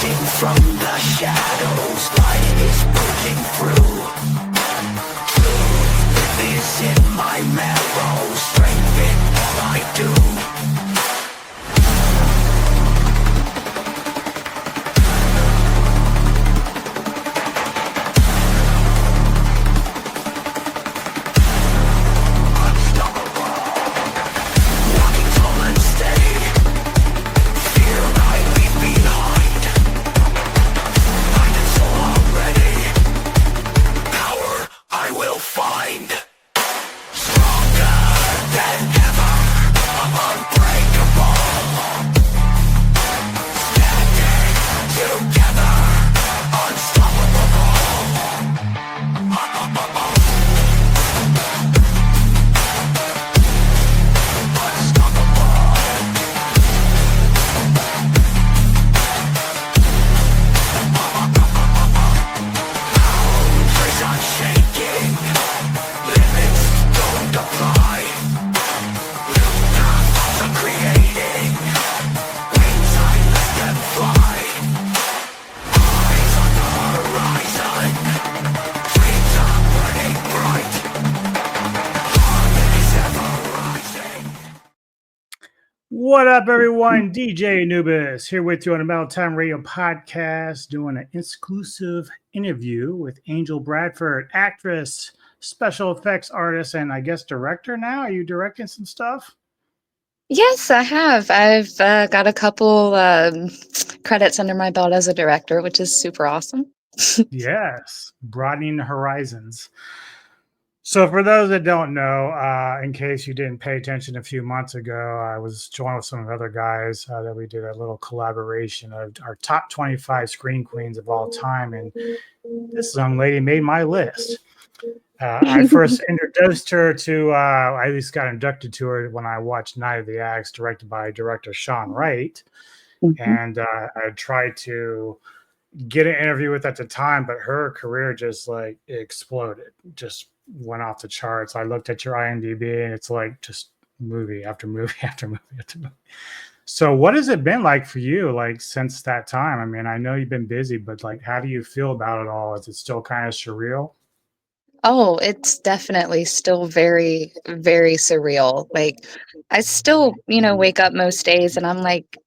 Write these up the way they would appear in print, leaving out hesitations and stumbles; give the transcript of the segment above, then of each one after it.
From the shadows, light is breaking through. Truth is in my marrow, strength in all I do. What up, everyone? DJ Anubis here with you on the Metal Time Radio podcast, doing an exclusive interview with Angel Bradford, actress, special effects artist, and I guess director now. Are you directing some stuff? Yes, I have. I've got a couple credits under my belt as a director, which is super awesome. Yes, broadening the horizons. So for those that don't know, in case you didn't pay attention a few months ago, I was joined with some other guys that we did a little collaboration of our top 25 screen queens of all time. And this young lady made my list. I first introduced her to, I at least got inducted to her when I watched Night of the Axe, directed by director Sean Wright. And I tried to get an interview with at the time, but her career just like exploded, just went off the charts. I looked at your IMDb and it's like just movie after movie after movie after movie. So what has it been like for you, like since that time? I mean, I know you've been busy, but like, how do you feel about it all? Is it still kind of surreal? Oh, it's definitely still very, very surreal. Like, I still, wake up most days and I'm like,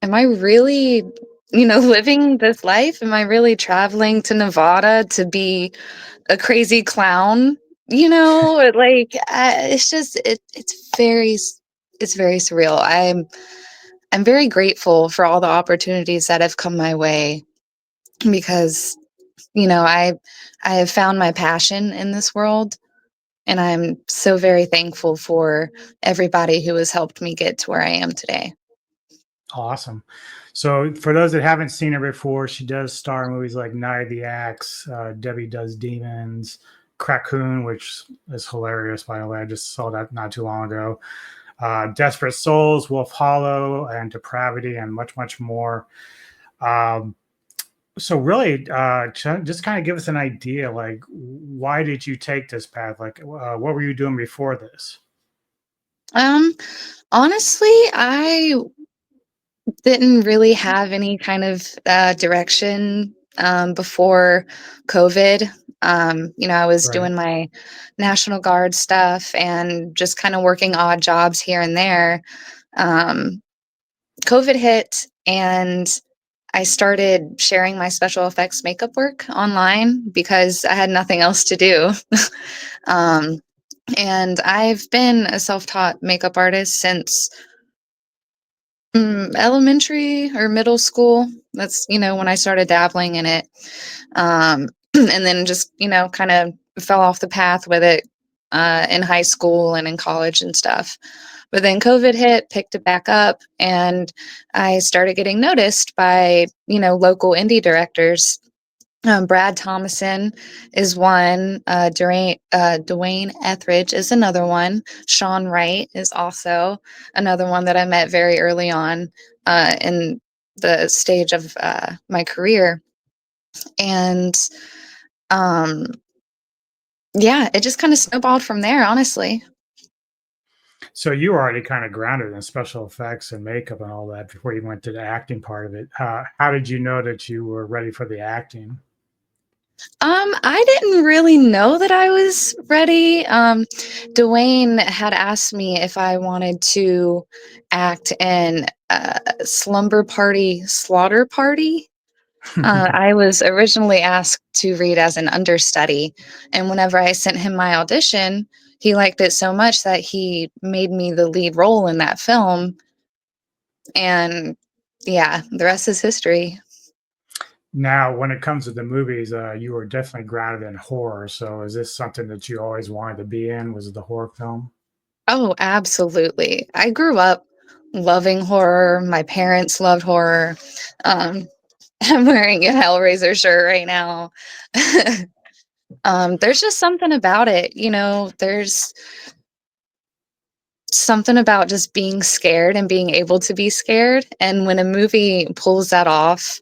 am I really, living this life? Am I really traveling to Nevada to be a crazy clown? It's just it's very surreal. I'm very grateful for all the opportunities that have come my way because I have found my passion in this world, and I'm so very thankful for everybody who has helped me get to where I am today. Awesome. So for those that haven't seen her before, she does star in movies like Night of the Axe, Debbie Does Demons, Crackcoon, which is hilarious, by the way. I just saw that not too long ago. Desperate Souls, Wolf Hollow, and Depravity, and much, much more. So really, just kind of give us an idea, like, why did you take this path? Like, what were you doing before this? Honestly, I didn't really have any kind of direction before COVID. I was Right. doing my National Guard stuff and just kind of working odd jobs here and there. Um, COVID hit, and I started sharing my special effects makeup work online because I had nothing else to do. um, and I've been a self-taught makeup artist since elementary or middle school. That's, when I started dabbling in it. And then just, kind of fell off the path with it in high school and in college and stuff. But then COVID hit, picked it back up, and I started getting noticed by, local indie directors. Brad Thomason is one. Dwayne Etheridge is another one. Sean Wright is also another one that I met very early on in the stage of my career. And yeah, it just kind of snowballed from there, honestly. So you were already kind of grounded in special effects and makeup and all that before you went to the acting part of it. How did you know that you were ready for the acting? I didn't really know that I was ready. Dwayne had asked me if I wanted to act in Slumber Party, Slaughter Party. I was originally asked to read as an understudy, and whenever I sent him my audition, he liked it so much that he made me the lead role in that film. And yeah, the rest is history. Now, when it comes to the movies, you were definitely grounded in horror. So, is this something that you always wanted to be in? Was it the horror film? Oh, absolutely. I grew up loving horror. My parents loved horror. Um, I'm wearing a Hellraiser shirt right now. There's just something about it, there's something about just being scared and being able to be scared. And when a movie pulls that off,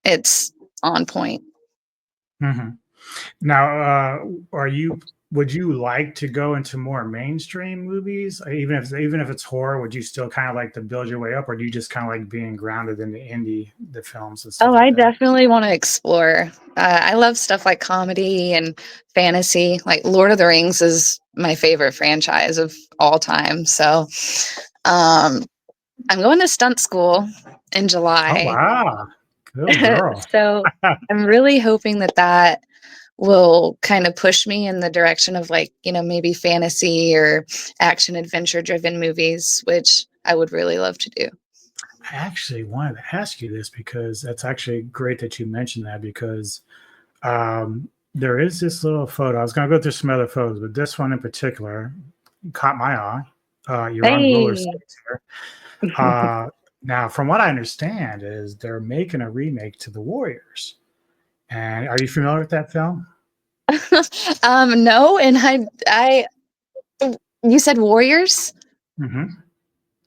it's on point. Hmm. Now, are you? Would you like to go into more mainstream movies, even if it's horror? Would you still kind of like to build your way up, or do you just kind of like being grounded in the films and Oh, stuff like I that? definitely want to explore. I love stuff like comedy and fantasy. Like Lord of the Rings is my favorite franchise of all time. So, um, I'm going to stunt school in Oh July. wow, good girl. So I'm really hoping that that will kind of push me in the direction of like, maybe fantasy or action adventure driven movies, which I would really love to do. I actually wanted to ask you this because that's actually great that you mentioned that because there is this little photo. I was going to go through some other photos, but this one in particular caught my eye. You're on roller Hey. skates here. Uh, Now, from what I understand, is they're making a remake to The Warriors. And are you familiar with that film? No, and you said Warriors? Hmm.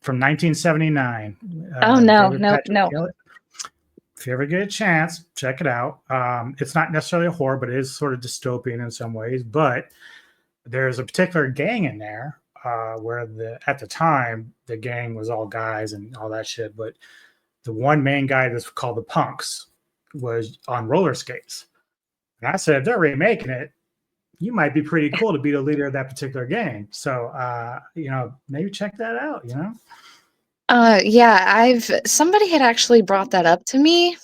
From 1979. Oh no, David no, Patrick no. Kelly. If you ever get a chance, check it out. It's not necessarily a horror, but it is sort of dystopian in some ways. But there's a particular gang in there where at the time the gang was all guys and all that shit, but the one main guy that's called the Punks was on roller skates. And I said, if they're remaking it, you might be pretty cool to be the leader of that particular gang. So, maybe check that out. Yeah, I've somebody had actually brought that up to me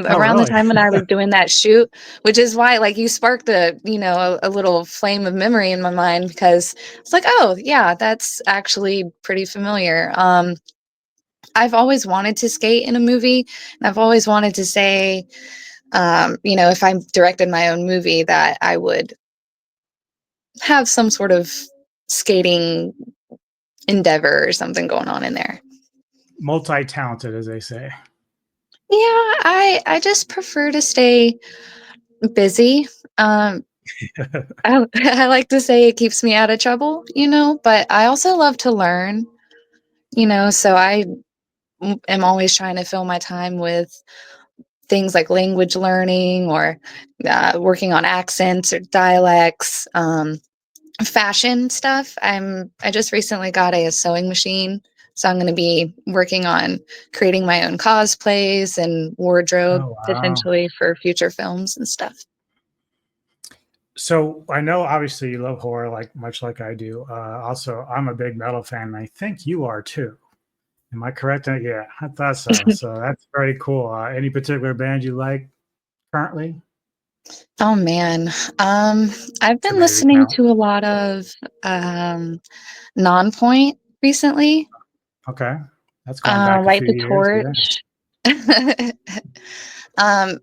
Oh, around the really? time when I was doing that shoot, which is why like you sparked a little flame of memory in my mind because it's like, oh yeah, that's actually pretty familiar. I've always wanted to skate in a movie, and I've always wanted to say, if I directed my own movie, that I would have some sort of skating endeavor or something going on in there. Multi-talented, as they say. Yeah, I just prefer to stay busy. Um, I like to say it keeps me out of trouble, but I also love to learn, so am always trying to fill my time with things like language learning or working on accents or dialects, fashion stuff. I just recently got a sewing machine, so I'm going to be working on creating my own cosplays and wardrobe Oh, wow. potentially for future films and stuff. So I know obviously you love horror like much like I do. Also, I'm a big metal fan, and I think you are too. Am I correct? Yeah, I thought so. So that's very cool. Any particular band you like currently? Oh man. I've To been maybe listening count. to a lot of Non-Point recently. Okay, that's going back a Light few the years. Yeah, Torch. um,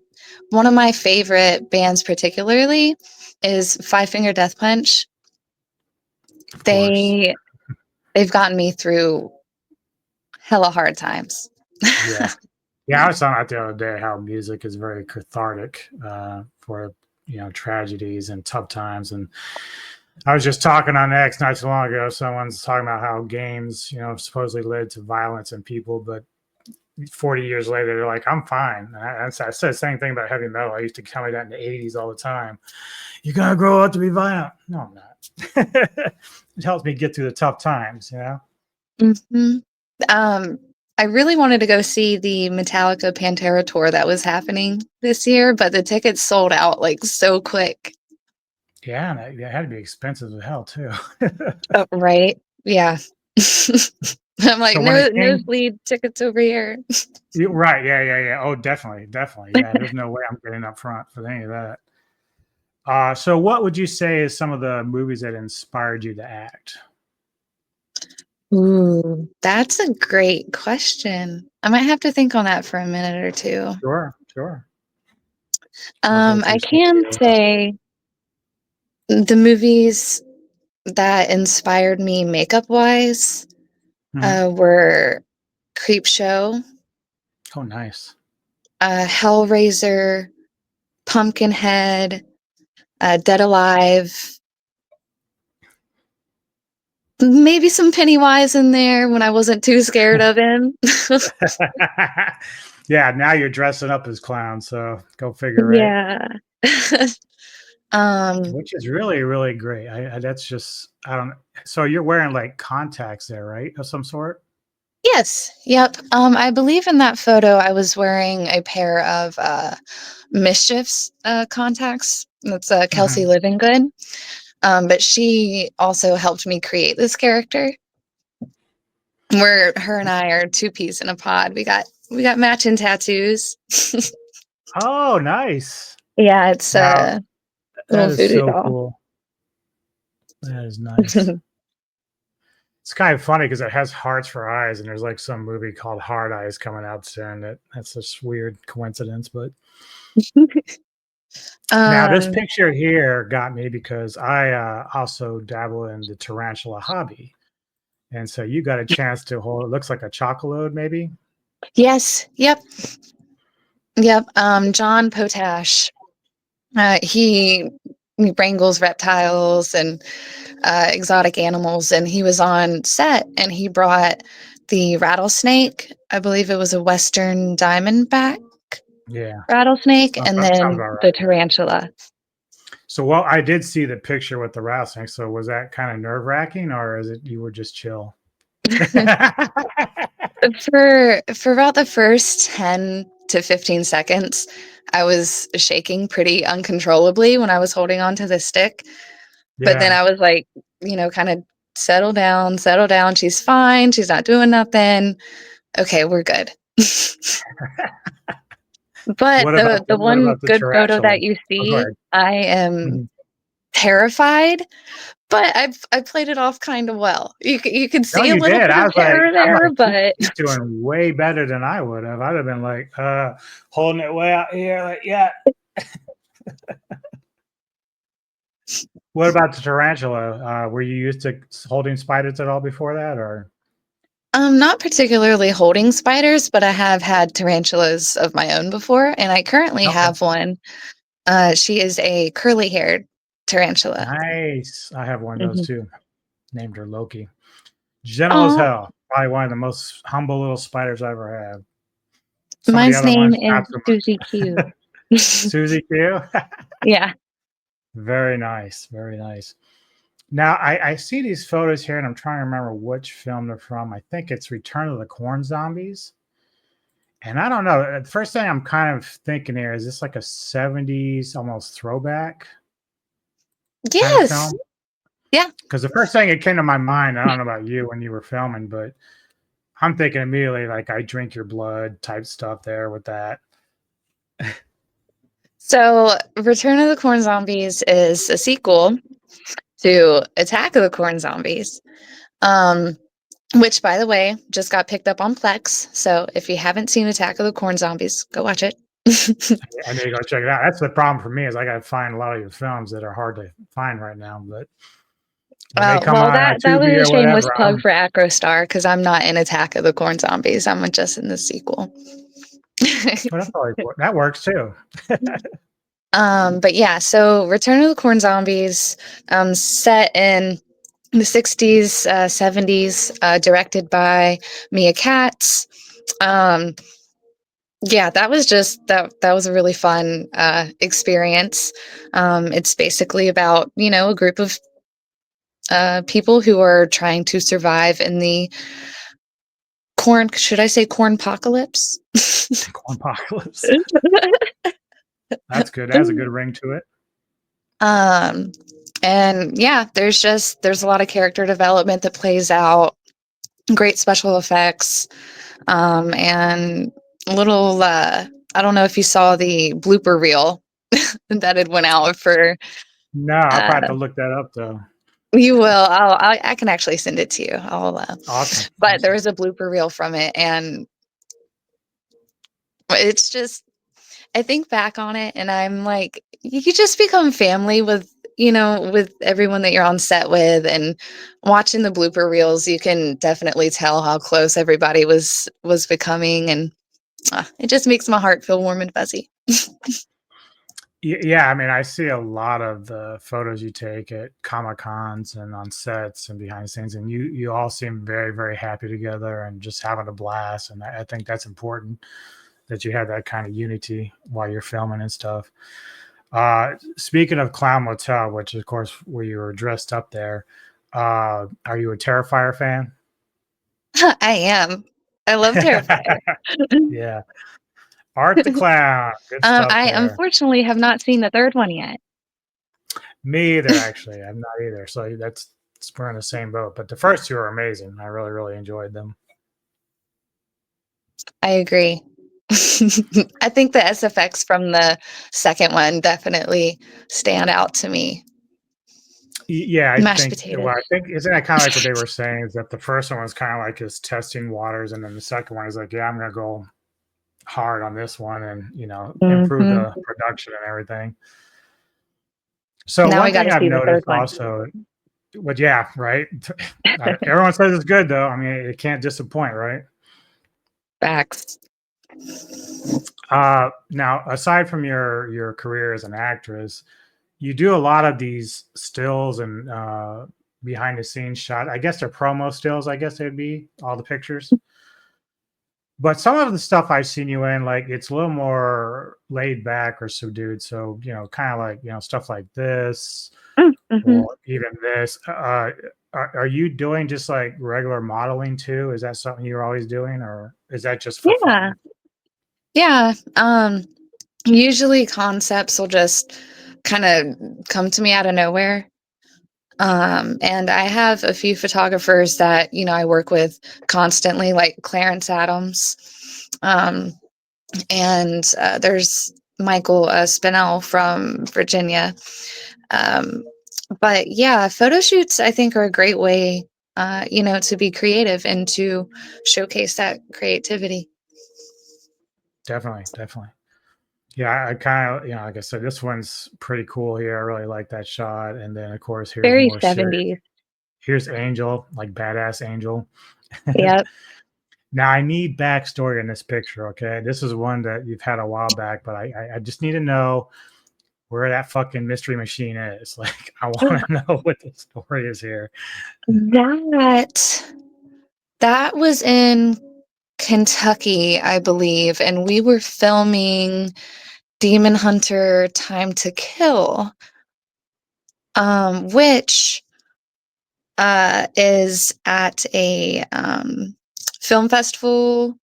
One of my favorite bands particularly is Five Finger Death Punch. of course. They they've gotten me through hella hard times. Yeah, yeah. I was talking about the other day how music is very cathartic for tragedies and tough times. And I was just talking on X not too long ago. Someone's talking about how games supposedly led to violence in people, but 40 years later, they're like, I'm fine. And I said the same thing about heavy metal. I used to tell me that in the 80s all the time. You're going to grow up to be violent. No, I'm not. It helps me get through the tough times, you know? hmm I really wanted to go see the Metallica Pantera tour that was happening this year, but the tickets sold out like so quick. Yeah, and it had to be expensive as hell, too. Oh, right. Yeah. I'm like, So when no, it came, nosebleed tickets over here. right. Yeah. Oh, definitely. Definitely. Yeah. There's no way I'm getting up front for any of that. So what would you say is some of the movies that inspired you to act? Ooh, that's a great question. I might have to think on that for a minute or two. Sure. Sure. I'll go I through some can of the say the movies that inspired me makeup wise Mhm. were Creep Show, Oh, nice. Hellraiser, Pumpkinhead, Dead Alive, maybe some Pennywise in there when I wasn't too scared of him. Yeah, now you're dressing up as clowns, so go figure, right? Yeah. um, Which is really, really great. That's just I don't. So you're wearing like contacts there, right, of some sort? yes. Yep. I believe in that photo I was wearing a pair of Mischief's contacts. That's Kelsey Mhm. Livingood. But she also helped me create this character. Where her and I are two peas in a pod. We got matching tattoos. Oh, nice. Yeah, it's Now a little that is voodoo so doll. cool. That is nice. It's kind of funny because it has hearts for eyes, and there's like some movie called Hard Eyes coming out soon. That's just weird coincidence, but now this um, picture here got me because I also dabble in the tarantula hobby, and so you got a chance to hold. It looks like a chocolate, maybe. yes, yep. John Potash. He wrangles reptiles and exotic animals, and he was on set, and he brought the rattlesnake. I believe it was a Western Diamondback Yeah, rattlesnake, and sounds then about the right. tarantula. So, well, I did see the picture with the rattlesnake. So, was that kind of nerve wracking, or is it you were just chill? For about the first 10 to 15 seconds, I was shaking pretty uncontrollably when I was holding on to the stick. But then Yeah. I was like, kind of settle down. She's fine. She's not doing nothing. Okay, we're good. But the What one about the good photo tarantula? that you Oh, go see, ahead. I am Mhm. terrified, but I played it off kind of well. You could No, see a you little did. bit of terror I'm there, like, but she's doing way better than I would have. I'd have been like, holding it way out here, like, yeah. What about the tarantula? Were you used to holding spiders at all before that, or? Not particularly holding spiders, but I have had tarantulas of my own before, and I currently Okay. have one. She is a curly-haired tarantula. Nice. I have one of those Mhm. too. Named her Loki. Gentle as Oh, hell. Probably one of the most humble little spiders I ever had. Some of the mine's other name ones, is not so Susie Q. much. Susie Q. Yeah. Very nice. Very nice. Now I see these photos here, and I'm trying to remember which film they're from. I think it's Return of the Corn Zombies. And I don't know. The first thing I'm kind of thinking here is this like a 70s almost throwback kind of Yes. film? Yeah. Because the first thing that came to my mind, I don't know about you when you were filming, but I'm thinking immediately like I drink your blood type stuff there with that. So, Return of the Corn Zombies is a sequel to Attack of the Corn Zombies. Um, which, by the way, just got picked up on Plex. So if you haven't seen Attack of the Corn Zombies, go watch it. I need to go check it out. That's the problem for me is I got to find a lot of your films that are hard to find right now. But when they come Well, on that was Tubi a or shameless whatever, plug for Acrostar because I'm not in Attack of the Corn Zombies. I'm just in the sequel. that works too. But yeah, so Return of the Corn Zombies, set in the 60s, 70s, directed by Mia Katz. Um, yeah, that was just that was a really fun experience. It's basically about, a group of people who are trying to survive in the should I say corn apocalypse? Apocalypse. That's good. That has a good ring to it. Um, and yeah, there's a lot of character development that plays out, great special effects, and little I don't know if you saw the blooper reel that had went out for No, I'll probably uh have to look that up though. you will. I can actually send it to you. Awesome. But there Awesome. was a blooper reel from it, and it's just I think back on it and I'm like, you could just become family with, with everyone that you're on set with, and watching the blooper reels, you can definitely tell how close everybody was becoming, and it just makes my heart feel warm and fuzzy. Yeah, I mean, I see a lot of the photos you take at Comic Cons and on sets and behind the scenes, and you all seem very, very happy together and just having a blast. And I think that's important that you have that kind of unity while you're filming and stuff. Speaking of Clown Motel, which of course where you were dressed up there, are you a Terrifier fan? I am. I love Terrifier. Yeah, Art the Clown, good stuff I there. unfortunately have not seen the third one yet. Me either, actually. I'm not either. So we're in the same boat. But the first two are amazing. I really, really enjoyed them. I agree. I think the SFX from the second one definitely stand out to me. Yeah, Mashed potatoes. I think isn't that kind of like what they were saying is that the first one was kind of like his testing waters, and then the second one is like, yeah, I'm gonna go hard on this one and improve Hmm. the production and everything. So Now we one got thing to I've see the third noticed one. also, but yeah, right. Everyone says it's good though. I mean, it can't disappoint, right? Facts. Now, aside from your career as an actress, you do a lot of these stills and behind the scenes shot. I guess they're promo stills. I guess they'd be all the pictures. But some of the stuff I've seen you in, like it's a little more laid back or subdued. So kind of like stuff like this Mm-hmm. or even this. Are you doing just like regular modeling too? Is that something you're always doing, or is that just for Yeah. fun? Yeah. Usually concepts will just kind of come to me out of nowhere. And I have a few photographers that, I work with constantly, like Clarence Adams. Um, and there's Michael Spinell from Virginia. Um, but yeah, photo shoots I think are a great way, to be creative and to showcase that creativity. Definitely, definitely. Yeah, I kind of, like I said, this one's pretty cool here. I really like that shot. And then, of course, here's Very more serious. 70s. Here's Angel, like badass Angel. Yep. Now, I need backstory in this picture. Okay, this is one that you've had a while back, but I just need to know where that fucking mystery machine is. Like, I want to know what the story is here. That that was in Kentucky, I believe, and we were filming Demon Hunter Time to Kill, which is at a film festival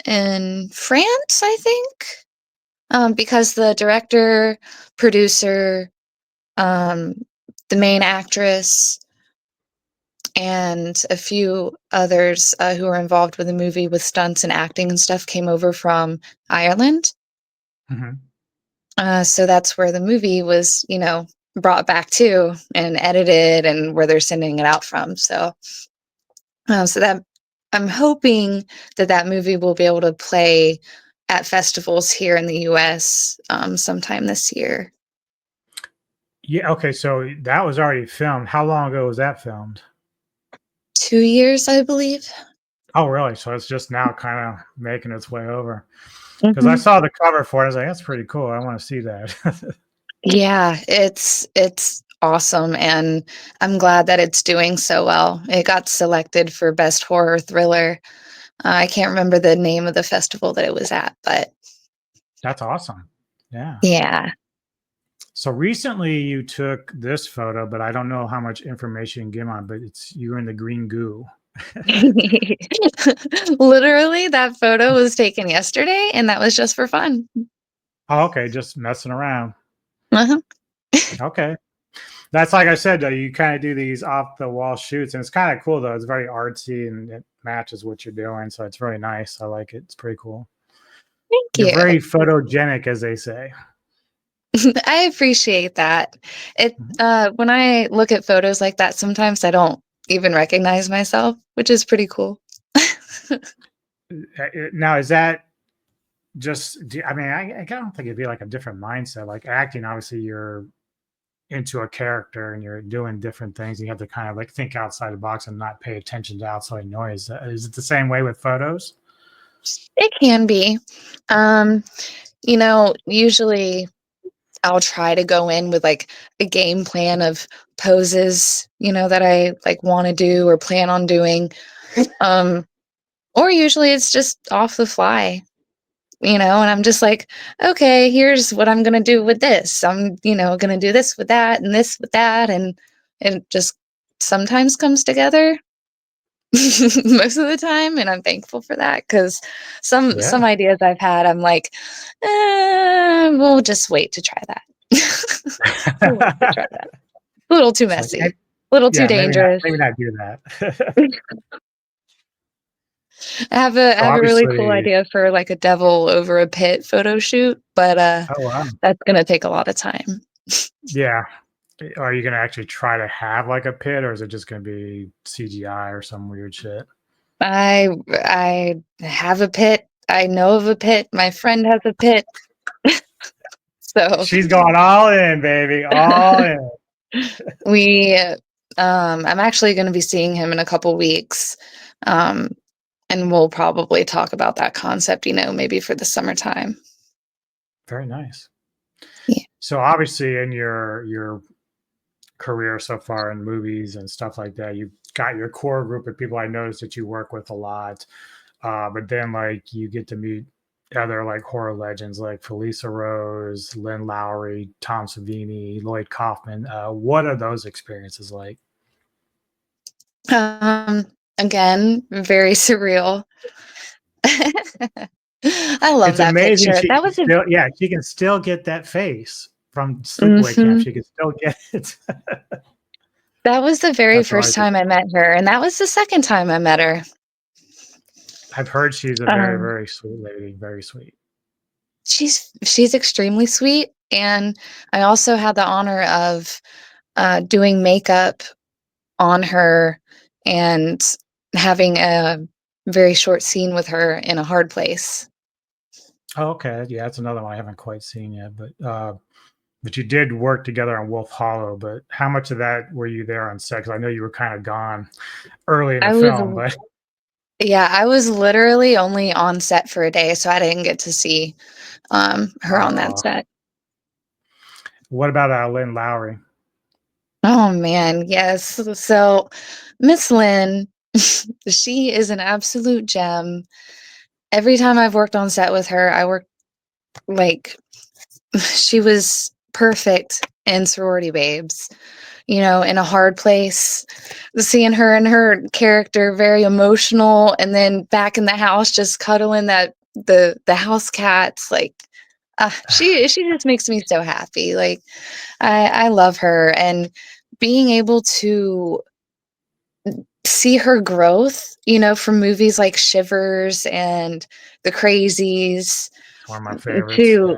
in France, I think, because the director, producer, um, the main actress, and a few others who were involved with the movie with stunts and acting and stuff came over from Ireland. Mhm. So that's where the movie was, brought back to and edited, and where they're sending it out from. So that I'm hoping that that movie will be able to play at festivals here in the U.S. Sometime this year. Yeah. Okay. So that was already filmed. How long ago was that filmed? 2 years, I believe. Oh, really? So it's just now kind of making its way over. Because I Hmm. saw the cover for it. I was like, that's pretty cool. I want to see that. Yeah, it's awesome, and I'm glad that it's doing so well. It got selected for best horror thriller I can't remember the name of the festival that it was at, but That's awesome. Yeah. yeah. So recently you took this photo, but I don't know how much information you can give on, but it's you in the green goo. Literally, that photo was taken yesterday, and that was just for fun. Oh, okay, just messing around. Uh-huh. Okay. That's like I said, though, you kind of do these off the wall shoots, and it's kind of cool though. It's very artsy and it matches what you're doing, so it's really nice. I like it. It's pretty cool. Thank You're you. very photogenic, as they say. I appreciate that. It Mhm. when I look at photos like that, sometimes I don't even recognize myself, which is pretty cool. Now, is that just? I mean, I don't think it'd be like a different mindset. Like acting, obviously, you're into a character and you're doing different things. You have to kind of like think outside the box and not pay attention to outside noise. Is it the same way with photos? It can be. Usually I'll try to go in with like a game plan of poses, that I like want to do or plan on doing. Um, or usually it's just off the fly, and I'm just like, okay, here's what I'm going to do with this. I'm, going to do this with that and this with that. And it just sometimes comes together most of the time. And I'm thankful for that because some Yeah. ideas I've had, I'm like, we'll just wait to try that. We'll wait to try that. A little too It's like, messy, a little too yeah, dangerous. maybe not do that. I So have a really cool obviously, idea for like a devil over a pit photo shoot, but oh wow, that's gonna take a lot of time. yeah. Are you gonna actually try to have like a pit, or is it just gonna be CGI or some weird shit? I have a pit. I know of a pit. My friend has a pit. So She's going all in, baby, all in. we I'm actually gonna be seeing him in a couple weeks. Um and we'll probably talk about that concept, maybe for the summertime. Very nice. Yeah. So obviously, in your career so far in movies and stuff like that, you've got your core group of people I noticed that you work with a lot. But then like you get to meet other like horror legends like Felisa Rose, Lynn Lowry, Tom Savini, Lloyd Kaufman. What are those experiences like? Um Again, very surreal. I love It's that amazing picture. she That can was a still, yeah, she can still get that face from sleepaway camp. Mhm. She can still get it. That was the very That's first always, time I met her, and that was the second time I met her. I've heard she's a very, Um, very sweet lady, very sweet. she's extremely sweet, and I also had the honor of, doing makeup on her and having a very short scene with her in A Hard Place. Oh, okay. Yeah, that's another one I haven't quite seen yet. But you did work together on Wolf Hollow. But how much of that were you there on set? 'Cause I know you were kind of gone early in the I was film, but Yeah, I was literally only on set for a day, so I didn't get to see, her on that uh, set. what about Lynn Lowry? Oh, man, yes. So, Miss Lynn, she is an absolute gem. Every time I've worked on set with her, I worked like she was perfect in Sorority Babes, in A Hard Place, seeing her and her character very emotional, and then back in the house just cuddling the house cats, like, she just makes me so happy, like, I love her, and being able to see her growth, from movies like Shivers and The Crazies It's one of my favorites. Yeah. to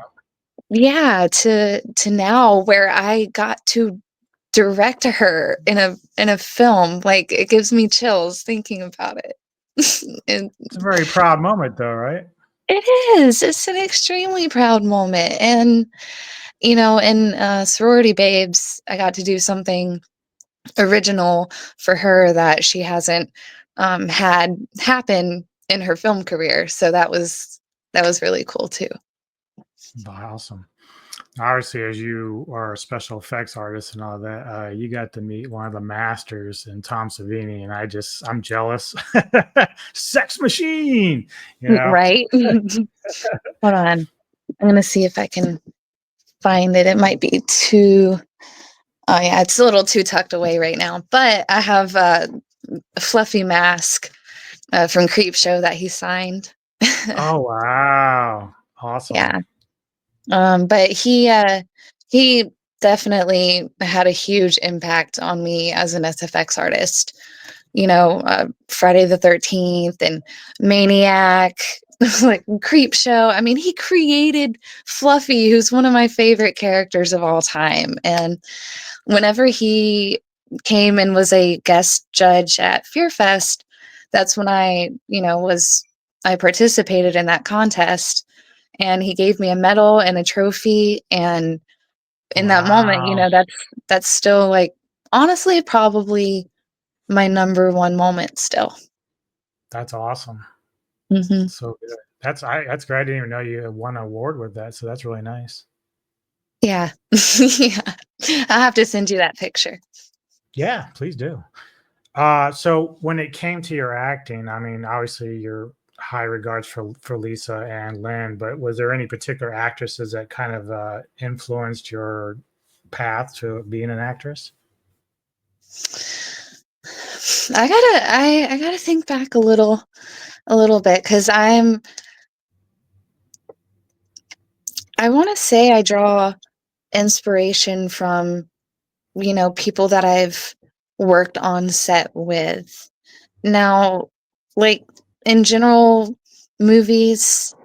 yeah, to now where I got to direct her in a film, like, it gives me chills thinking about it. And It's a very proud moment, though, right? it's an extremely proud moment, and, in, Sorority Babes, I got to do something original for her that she hasn't, had happen in her film career, so that was really cool too. Awesome. Obviously, as you are a special effects artist and all that, you got to meet one of the masters in Tom Savini, and I'm jealous. Sex machine, you know. Right? Hold on. I'm gonna see if I can find it. It might be too. Oh yeah, it's a little too tucked away right now. But I have a fluffy mask from Creep Show that he signed. Oh wow, awesome. Yeah. But he definitely had a huge impact on me as an SFX artist. You know, Friday the 13th and Maniac, like Creep Show. I mean, he created Fluffy, who's one of my favorite characters of all time. And whenever he came and was a guest judge at Fear Fest, that's when I participated in that contest, and he gave me a medal and a trophy. And in that moment, Wow, that's still like honestly probably my number one moment still. that's awesome. Hmm. So good. That's great. I didn't even know you won an award with that. So that's really nice. Yeah. Yeah. I'll have to send you that picture. Yeah, please do. So when it came to your acting, I mean, obviously your high regards for Lisa and Lynn, but was there any particular actresses that kind of influenced your path to being an actress? I gotta think back a little bit because I want to say I draw inspiration from people that I've worked on set with. Now, like in general movies,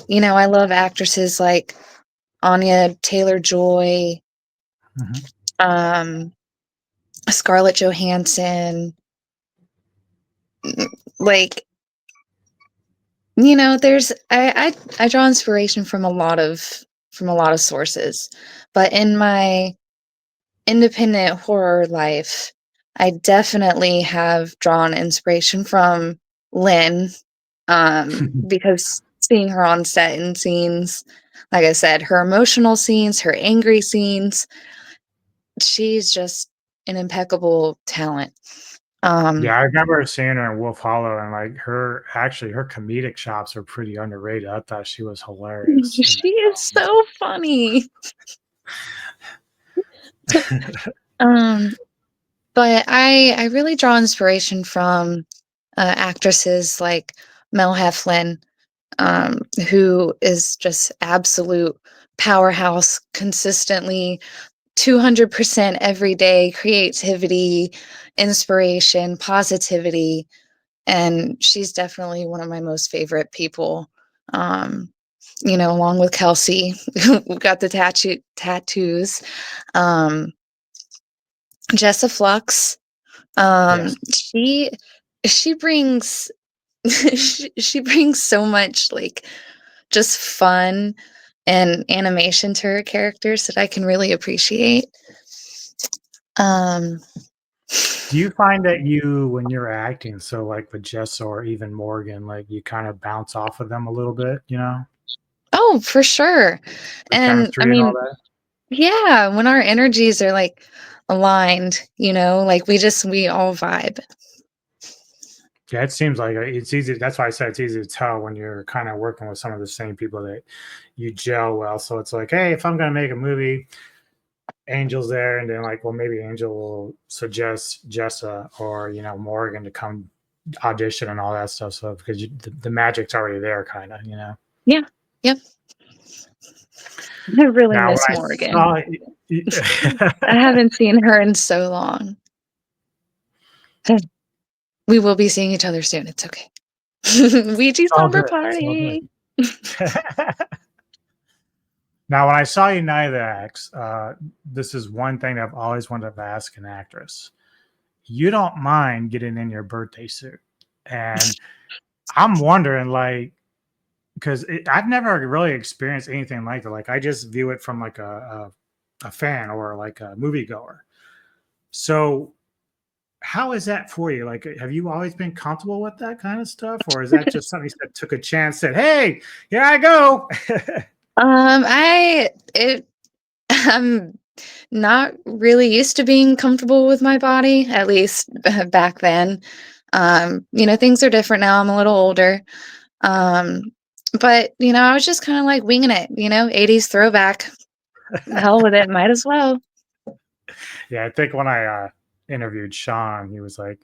I love actresses like Anya Taylor-Joy, Mhm. um, Scarlett Johansson. Like, there's I draw inspiration from a lot of sources, but in my independent horror life, I definitely have drawn inspiration from Lynn, because seeing her on set and scenes, like I said, her emotional scenes, her angry scenes, she's just an impeccable talent. Um, Yeah, I remember seeing her in Wolf Hollow, and like her comedic chops are pretty underrated. I thought she was hilarious in she is that so funny. film. Um, but I really draw inspiration from actresses like Mel Heflin, who is just absolute powerhouse, consistently 200% every day, creativity, inspiration, positivity. And she's definitely one of my most favorite people. Um, along with Kelsey, who got the tattoos. Um, Jessa Flux, Yes. she brings she brings so much like just fun and animation to her characters that I can really appreciate. Um, Do you find that when you're acting, so like with Jess or even Morgan, like you kind of bounce off of them a little bit, oh, for sure. the And I chemistry and all mean, that? yeah, when our energies are like aligned, like we all vibe. Yeah, it seems like it's easy. That's why I said it's easy to tell when you're kind of working with some of the same people that you gel well. So it's like, hey, if I'm going to make a movie, Angel's there, and then like, well, maybe Angel will suggest Jessa or Morgan to come audition and all that stuff. So because the magic's already there, kind of. Yeah. Yep. I really Now, when miss I Morgan. saw, I haven't seen her in so long. We will be seeing each other soon. It's okay. Ouija all slumber good, it's all good. party. Now, when I saw United Acts, this is one thing I've always wanted to ask an actress. You don't mind getting in your birthday suit, and I'm wondering, like, because I've never really experienced anything like that. Like, I just view it from like a fan or like a moviegoer. So, how is that for you? Like, have you always been comfortable with that kind of stuff, or is that just something that took a chance? Said, "Hey, here I go." I it I'm not really used to being comfortable with my body, at least back then. Things are different now. I'm a little older. Um, but I was just kind of like winging it, 80s throwback. The hell with it, might as well. Yeah, I think when I interviewed Sean, he was like,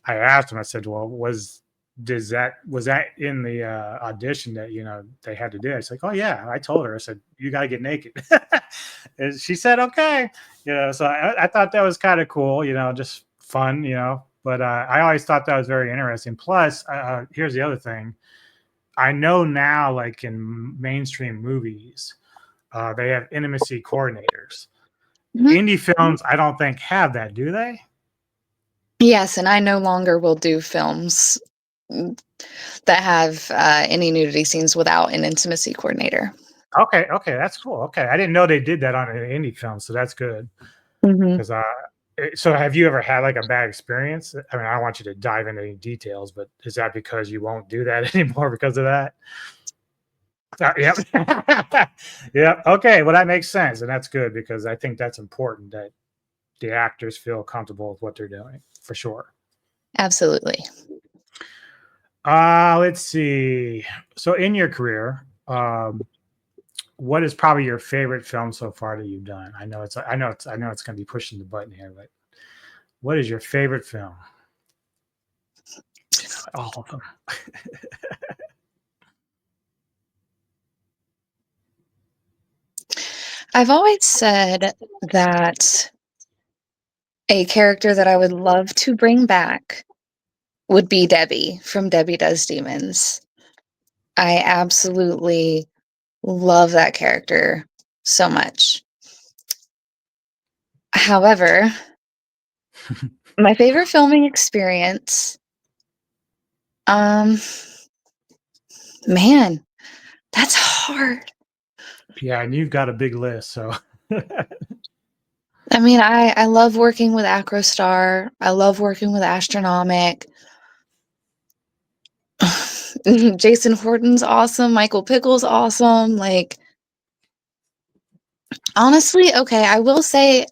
I asked him, I said, "Well, was that in the audition that they had to do?" It's like, "Oh yeah." I told her, I said, "You got to get naked," and she said, "Okay." So I thought that was kind of cool, just fun, But I always thought that was very interesting. Plus, here's the other thing: I know now, like in mainstream movies, they have intimacy coordinators. Mhm. Indie films, I don't think have that, do they? Yes, and I no longer will do films mm, that have any nudity scenes without an intimacy coordinator. Okay, okay, that's cool. Okay, I didn't know they did that on an indie film, so that's good. Hmm. Because so have you ever had like a bad experience? I mean, I don't want you to dive into any details, but is that because you won't do that anymore because of that? Yep. Yep. Okay. Well, that makes sense, and that's good because I think that's important that the actors feel comfortable with what they're doing for sure. Absolutely. Let's see. So, in your career, what is probably your favorite film so far that you've done? I know it's going to be pushing the button here, but what is your favorite film? All of them. I've always said that a character that I would love to bring back would be Debbie from Debbie Does Demons. I absolutely love that character so much. However, my favorite filming experience, um, man, that's hard. Yeah, and you've got a big list, so I mean, I love working with Acrostar. I love working with Astronomic. Jason Horton's awesome. Michael Pickle's awesome. Like, honestly, okay, I will say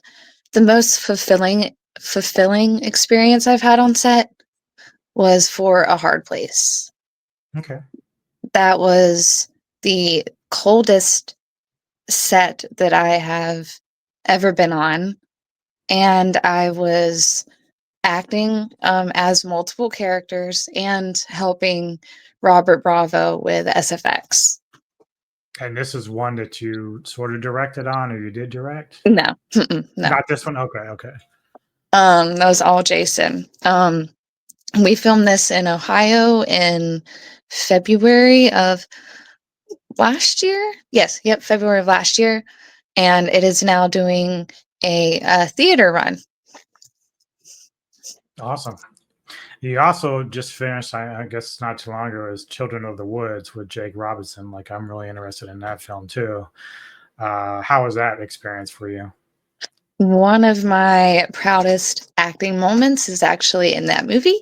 the most fulfilling experience I've had on set was for A Hard Place. okay. That was the coldest set that I have ever been on, and I was acting as multiple characters and helping Robert Bravo with SFX. And this is one that you sort of directed on, or you did direct? No, no. Not this one. Okay, okay. That was all Jason. We filmed this in Ohio in February of last year. Yes, yep, February of last year, and it is now doing a theater run. Awesome. You also just finished, I guess not too long ago, is Children of the Woods with Jake Robinson. Like, I'm really interested in that film too. How was that experience for you? One of my proudest acting moments is actually in that movie.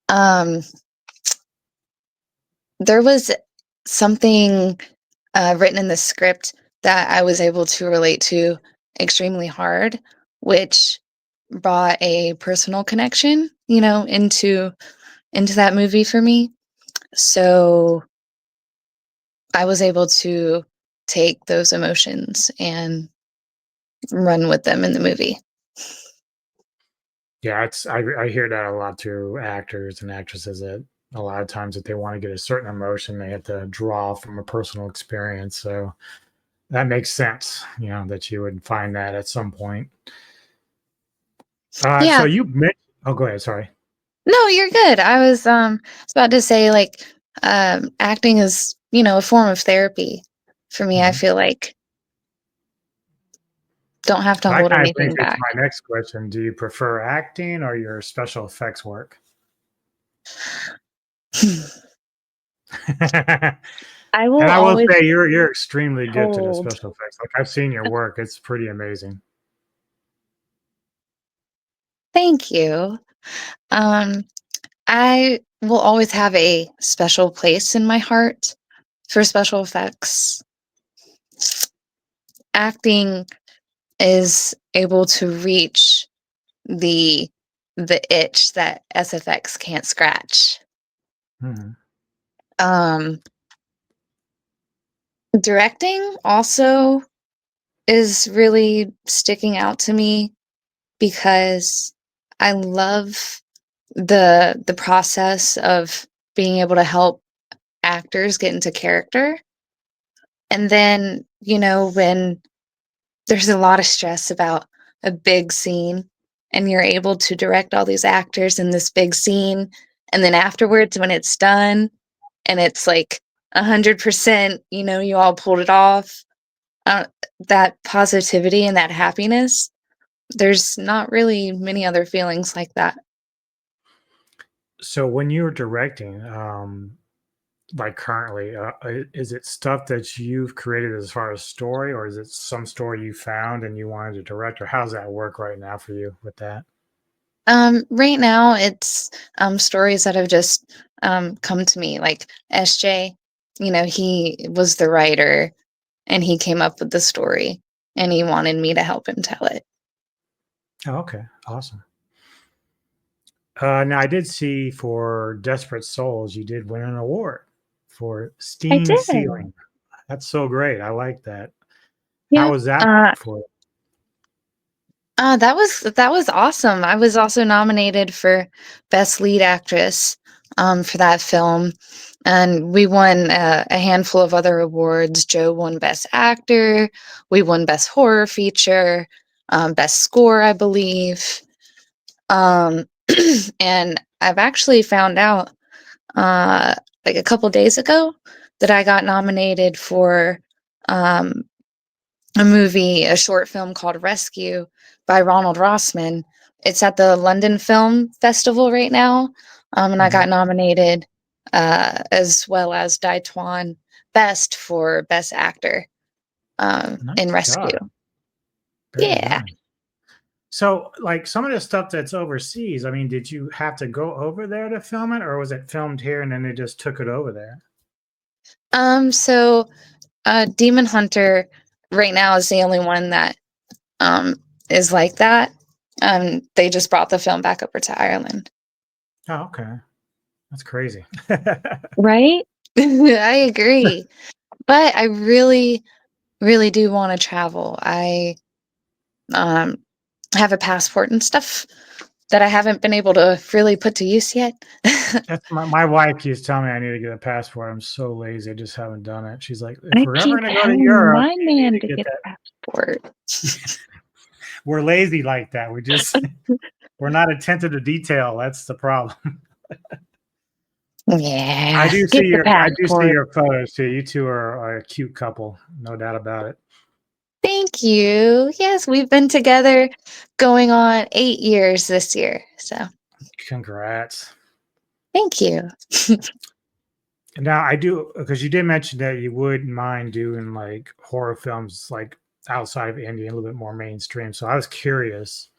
Um, there was something written in the script that I was able to relate to extremely hard, which brought a personal connection, into that movie for me. So I was able to take those emotions and run with them in the movie. Yeah, I hear that a lot through actors and actresses that a lot of times if they want to get a certain emotion, they have to draw from a personal experience. So that makes sense, that you would find that at some point. So Yeah. you mentioned, oh, go ahead. Sorry. No, you're good. I was about to say like acting is, a form of therapy for me. I Mhm. feel like don't have to That hold kind of brings anything me to back. my next question. Do you prefer acting or your special effects work? I And will I will always say you're extremely gifted at hold. special effects. Like, I've seen your work. It's pretty amazing. Thank you. Um, I will always have a special place in my heart for special effects. acting is able to reach the itch that SFX can't scratch. Mhm. Um, Directing also is really sticking out to me because I love the process of being able to help actors get into character. And then, when there's a lot of stress about a big scene and you're able to direct all these actors in this big scene, and then afterwards when it's done and it's like 100%, you all pulled it off, uh, that positivity and that happiness, there's not really many other feelings like that. So when you're directing, like currently, is it stuff that you've created as far as story, or is it some story you found and you wanted to direct, or how's that work right now for you with that? Right now, it's stories that have just come to me. Like SJ, he was the writer and he came up with the story and he wanted me to help him tell it. Oh, okay, awesome. Now I did see for Desperate Souls, you did win an award for I Steam did. Ceiling. That's so great. I like that. How Yeah. was that Uh, for? that was awesome. I was also nominated for Best Lead Actress for that film, and we won a handful of other awards. Joe won Best Actor. We won Best Horror Feature, Best Score, I believe. Um, and I've actually found out like a couple days ago that I got nominated for um, a short film called Rescue by Ronald Rossman. It's at the London Film Festival right now, and I Mhm. got nominated as well as Daituan Best for Best Actor in Nice Rescue. job. Very Yeah. nice. So, like some of the stuff that's overseas, I mean, did you have to go over there to film it, or was it filmed here and then they just took it over there? So Demon Hunter right now is the only one that um, is like that. They just brought the film back over to Ireland. Oh, okay. That's crazy. Right? I agree. But I really, really do want to travel. I um, have a passport and stuff that I haven't been able to really put to use yet. That's my wife keeps telling me I need to get a passport. I'm so lazy. I just haven't done it. She's like, if I we're ever keep going to go to telling Europe, my you need man to to get get that. a passport. We're lazy like that. We just, we're not attentive to detail. That's the problem. Yeah, get the I do see passport. your photos too. You two are a cute couple. No doubt about it. Thank you. Yes, we've been together going on 8 years this year. So Congrats. thank you. Now I do because you did mention that you wouldn't mind doing like horror films like outside of India, a little bit more mainstream. So I was curious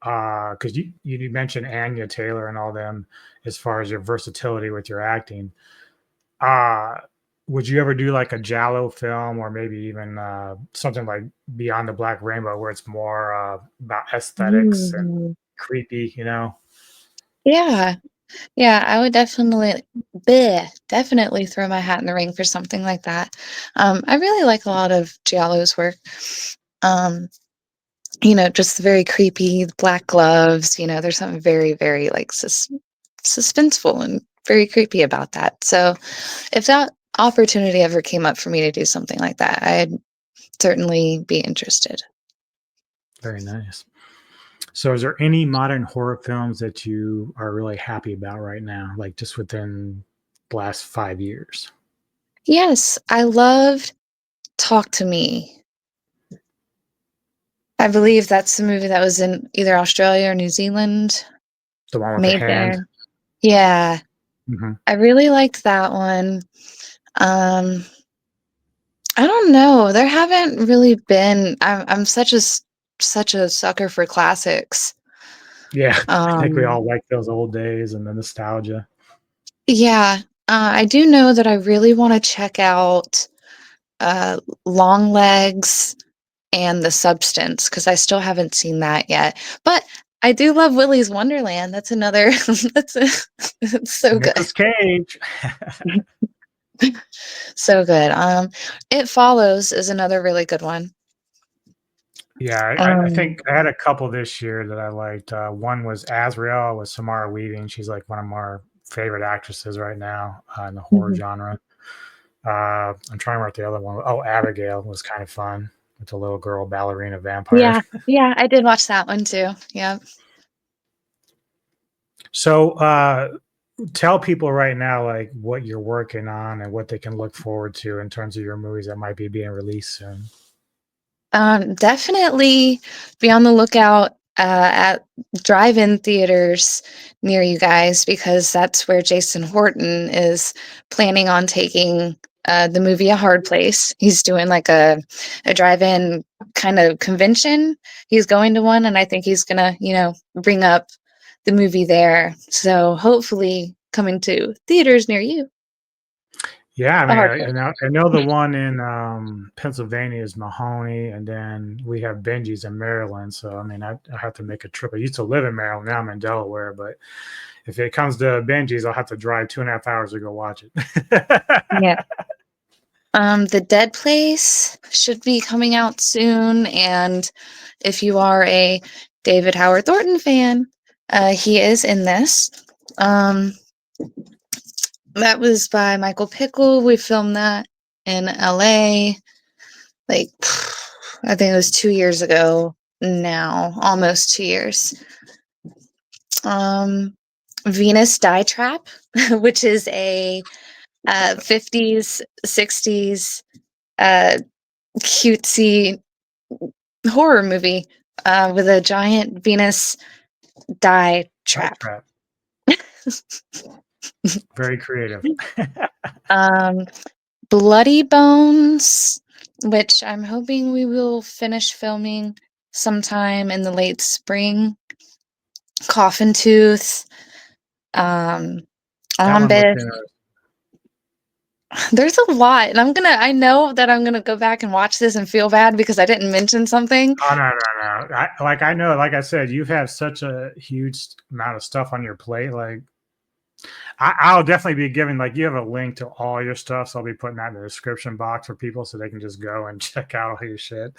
because you mentioned Anya Taylor and all them as far as your versatility with your acting. Uh would you ever do like a Jallo film or maybe even something like Beyond the Black Rainbow where it's more about aesthetics and Mm. creepy, you know? Yeah, yeah, I would definitely throw my hat in the ring for something like that. I really like a lot of Giallo's work. Um, just very creepy black gloves. There's something very, very like suspenseful and very creepy about that. So, if that opportunity ever came up for me to do something like that, I'd certainly be interested. Very nice. So, is there any modern horror films that you are really happy about right now, like just within the last 5 years? Yes, I loved Talk to Me. I believe that's the movie that was in either Australia or New Zealand, The one with the made hand. there. Yeah, Hmm. I really liked that one. Um, I don't know. There haven't really been. I'm such a sucker for classics. Yeah, I think we Um, all like those old days and the nostalgia. yeah, I do know that I really want to check out Long Legs and The Substance, because I still haven't seen that yet. But I do love Willy's Wonderland. That's another it's so good. Nicolas Cage. So good. It Follows is another really good one. Yeah, I Um, think I had a couple this year that I liked. One was Azrael with Samara Weaving. She's like one of my favorite actresses right now in the horror mhm. genre. I'm trying to remember what the other one. Oh, Abigail was kind of fun with the little girl ballerina vampire. Yeah, yeah, I did watch that one too. Yeah. So, tell people right now like what you're working on and what they can look forward to in terms of your movies that might be being released soon. Definitely be on the lookout at drive-in theaters near you guys, because that's where Jason Horton is planning on taking the movie A Hard Place. He's doing like a drive-in kind of convention. He's going to one, and I think he's gonna, bring up the movie there. So hopefully coming to theaters near you. Yeah, I A mean, Hard I know the one in Pennsylvania is Mahoney, and then we have Benji's in Maryland. So I mean, I have to make a trip. I used to live in Maryland, now I'm in Delaware. But if it comes to Benji's, I'll have to drive 2.5 hours to go watch it. Place. The Dead Place should be coming out soon, and if you are a David Howard Thornton fan, he is in this. Um, that was by Michael Pickle. We filmed that in LA, like I think it was 2 years ago now, almost 2 years. Um, Venus Dietrap, which is a 50s, 60s cutesy horror movie with a giant Venus dye Night trap. Trap, very creative. Um, Bloody Bones, which I'm hoping we will finish filming sometime in the late spring. Coffin Tooth, um, That one looked Ombis. interesting. There's a lot, and I know that I'm gonna go back and watch this and feel bad because I didn't mention something. Oh, no, no, no. I know, like I said, you have such a huge amount of stuff on your plate. Like, I'll definitely be giving, like, you have a link to all your stuff. So I'll be putting that in the description box for people so they can just go and check out all your shit.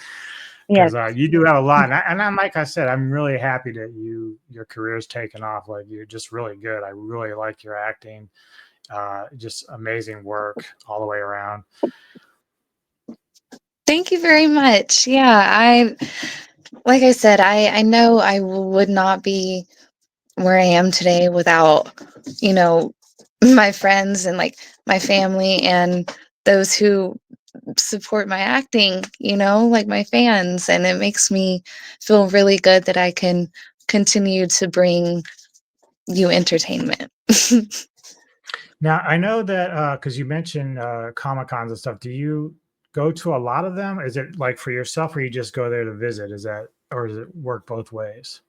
Yeah. Because you do have a lot. And I'm, like I said, I'm really happy that your career's taken off. Like, you're just really good. I really like your acting. Just amazing work all the way around. Thank you very much. Yeah, like I said, I know I would not be where I am today without, you know, my friends and like my family and those who support my acting, like my fans. And it makes me feel really good that I can continue to bring you entertainment. Now, I know that because you mentioned Comic Cons and stuff. Do you go to a lot of them? Is it like for yourself, or you just go there to visit? Or does it work both ways?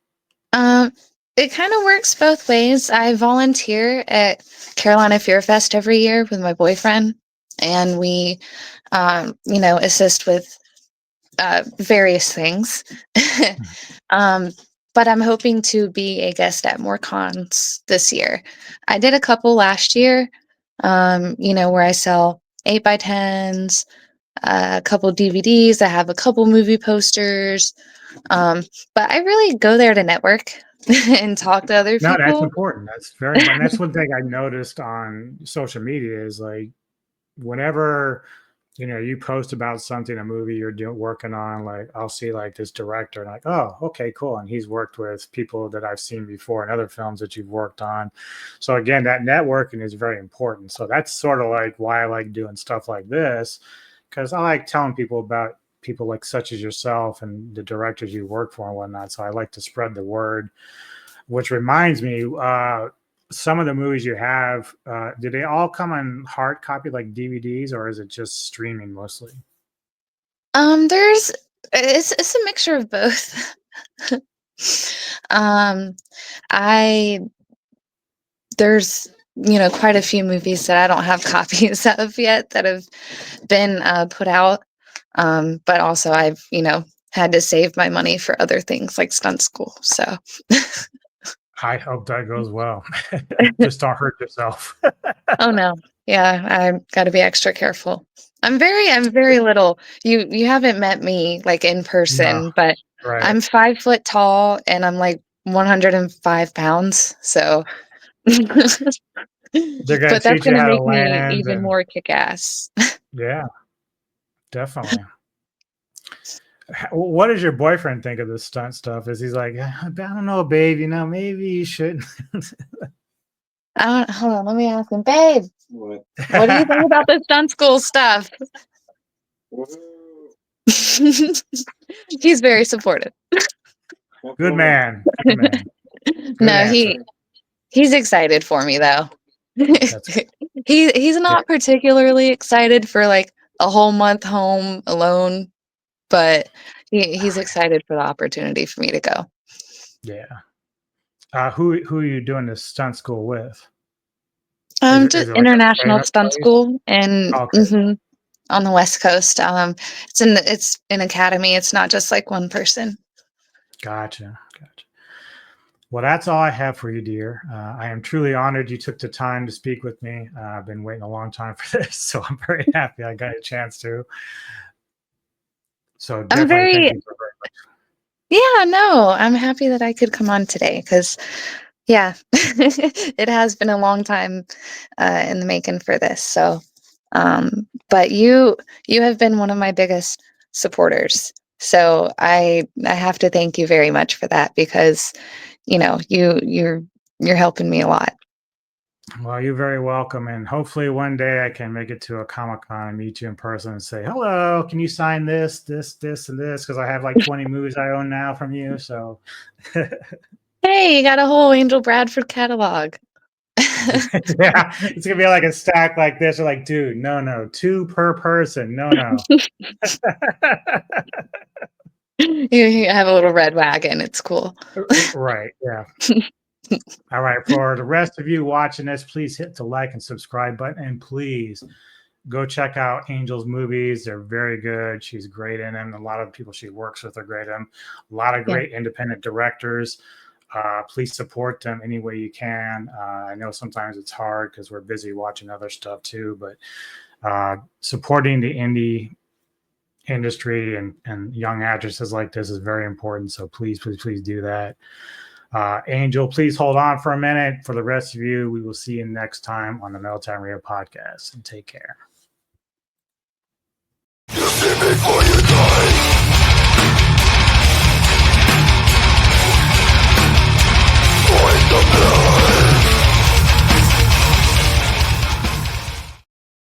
Um, it kind of works both ways. I volunteer at Carolina Fear Fest every year with my boyfriend, and we, assist with various things. Mhm. um, but I'm hoping to be a guest at more cons this year. I did a couple last year, where I sell 8x10s, a couple DVDs. I have a couple movie posters. But I really go there to network and talk to other No, that's people. important. That's very important. That's one thing I noticed on social media is like whenever you post about something, a movie you're doing working on, like I'll see like this director and like, oh, okay, cool. And he's worked with people that I've seen before in other films that you've worked on. So again, that networking is very important. So that's sort of like why I like doing stuff like this, because I like telling people about people like such as yourself and the directors you work for and whatnot. So I like to spread the word, which reminds me, some of the movies you have, do they all come in hard copy like DVDs, or is it just streaming mostly? There's it's a mixture of both. um, I there's quite a few movies that I don't have copies of yet that have been put out. But also I've had to save my money for other things like stunt school. So I hope that goes well. Just don't hurt yourself. oh no. Yeah, I've got to be extra careful. I'm very little. You haven't met me like in No, person, but right. I'm 5 foot tall and I'm like 105 pounds. So They're gonna but that's teach you gonna how to make me land, even and more kick ass. yeah, definitely. What does your boyfriend think of this stunt stuff? Is he's like, I don't know, babe, maybe you shouldn't. Hold on, let me ask him, babe. What do you think about the stunt school stuff? He's very supportive. Good man. Good man. Good No, answer. he's excited for me though. That's He's yeah. not particularly excited for like a whole month home alone, but he's excited for the opportunity for me to go. Yeah. Who are you doing this stunt school with? Is it Just like a international famous stunt place? school and Okay. on the West Coast. It's an academy. It's not just like one person. Gotcha. Well, that's all I have for you, dear. I am truly honored you took the time to speak with me. I've been waiting a long time for this, so I'm very happy I got a chance to. So I'm definitely thank very you very much. Yeah, no, I'm happy that I could come on today because yeah, it has been a long time in the making for this. So, but you have been one of my biggest supporters. So I have to thank you very much for that because you're helping me a lot. Well, you're very welcome, and hopefully one day I can make it to a Comic-Con and meet you in person and say, "Hello, can you sign this, this, and this?" Because I have like 20 movies I own now from you. So, Hey, you got a whole Angel Bradford catalog. yeah, it's gonna be like a stack like this. Or like, dude, no, two per person. No. You have a little red wagon. It's cool. Right. Yeah. All right. For the rest of you watching this, please hit the like and subscribe button, and please go check out Angel's movies. They're very good. She's great in them. A lot of the people she works with are great in them. A lot of Yeah. great independent directors. Please support them any way you can. I know sometimes it's hard because we're busy watching other stuff too, but supporting the indie industry and young actresses like this is very important. So please do that. Angel, please hold on for a minute. For the rest of you, we will see you next time on the Metal Time Radio podcast, and take care.